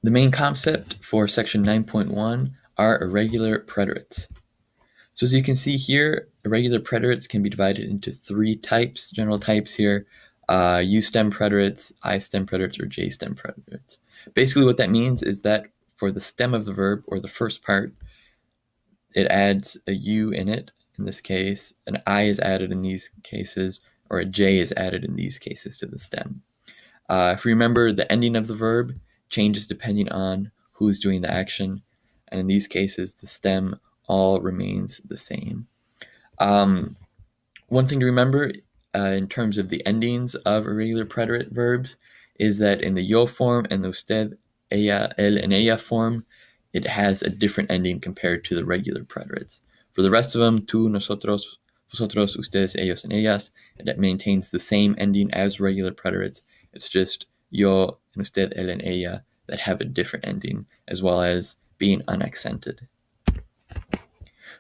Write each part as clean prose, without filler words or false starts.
The main concept for section 9.1 are irregular preterites. So as you can see here, irregular preterites can be divided into three types, general types here: U-stem preterites, I-stem preterites, or J-stem preterites. Basically what that means is that for the stem of the verb, or the first part, it adds a U in it. In this case, an I is added in these cases, or a J is added in these cases to the stem. If you remember, the ending of the verb changes depending on who's doing the action, and in these cases, the stem all remains the same. One thing to remember in terms of the endings of irregular preterite verbs is that in the yo form and the usted, ella, él, and ella form, it has a different ending compared to the regular preterites. For the rest of them, tú, nosotros, vosotros, ustedes, ellos, and ellas, it maintains the same ending as regular preterites. It's just yo and usted, él, and ella that have a different ending, as well as being unaccented.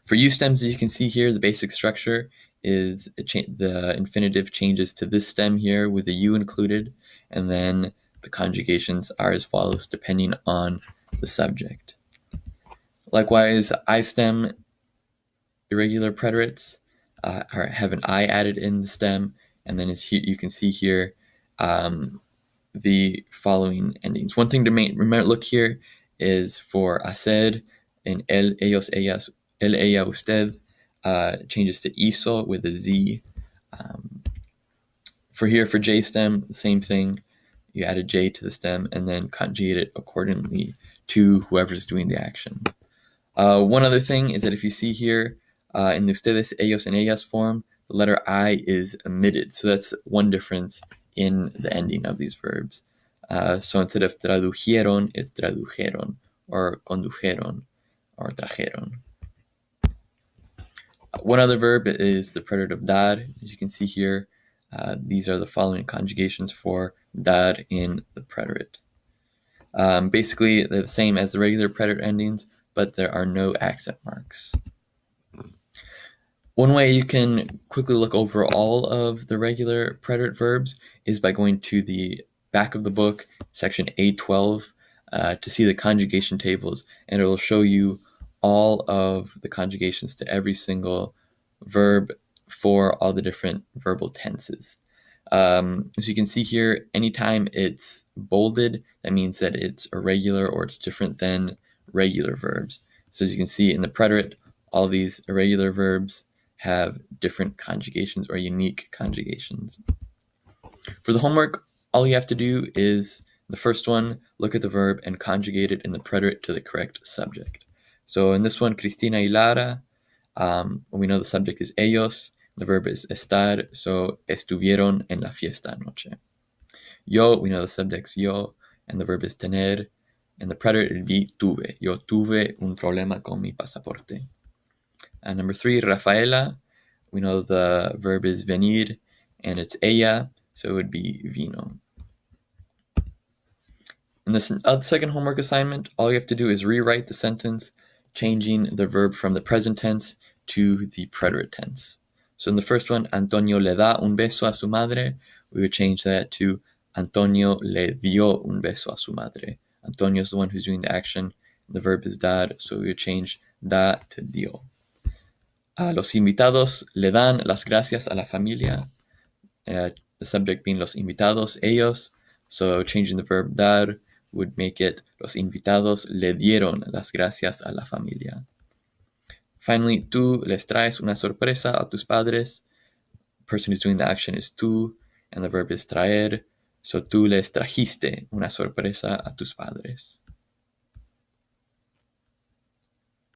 For U stems, as you can see here, the basic structure is the infinitive changes to this stem here with a U included, and then the conjugations are as follows depending on the subject. Likewise, I stem irregular preterites have an I added in the stem, and then as you can see here, the following endings. One thing to remember, look here, is for hacer in él, ellos, ellas, él, ella, usted, changes to hizo with a Z. For here, for J stem, the same thing. You add a J to the stem and then conjugate it accordingly to whoever's doing the action. One other thing is that if you see here, in the ustedes, ellos, and ellas form, the letter I is omitted. So that's one difference in the ending of these verbs. So instead of tradujeron, it's tradujeron, or condujeron, or trajeron. One other verb is the preterite of dar. As you can see here, these are the following conjugations for dar in the preterite. Basically, they're the same as the regular preterite endings, but there are no accent marks. One way you can quickly look over all of the regular preterite verbs is by going to the back of the book, section A12, to see the conjugation tables, and it will show you all of the conjugations to every single verb for all the different verbal tenses. As you can see here, anytime it's bolded, that means that it's irregular or it's different than regular verbs. So as you can see in the preterite, all these irregular verbs have different conjugations or unique conjugations. For the homework, all you have to do is the first one, look at the verb and conjugate it in the preterite to the correct subject. So in this one, Cristina y Lara, we know the subject is ellos, the verb is estar, so estuvieron en la fiesta anoche. Yo, we know the subject's yo, and the verb is tener, and the preterite would be tuve. Yo tuve un problema con mi pasaporte. And number 3, Rafaela, we know the verb is venir, and it's ella, so it would be vino. In the second homework assignment, all you have to do is rewrite the sentence, changing the verb from the present tense to the preterite tense. So in the first one, Antonio le da un beso a su madre, we would change that to Antonio le dio un beso a su madre. Antonio is the one who's doing the action. The verb is dar, so we would change da to dio. Los invitados le dan las gracias a la familia. The subject being los invitados, ellos. So changing the verb dar would make it los invitados le dieron las gracias a la familia. Finally, tú les traes una sorpresa a tus padres. The person who's doing the action is tú, and the verb is traer. So tú les trajiste una sorpresa a tus padres.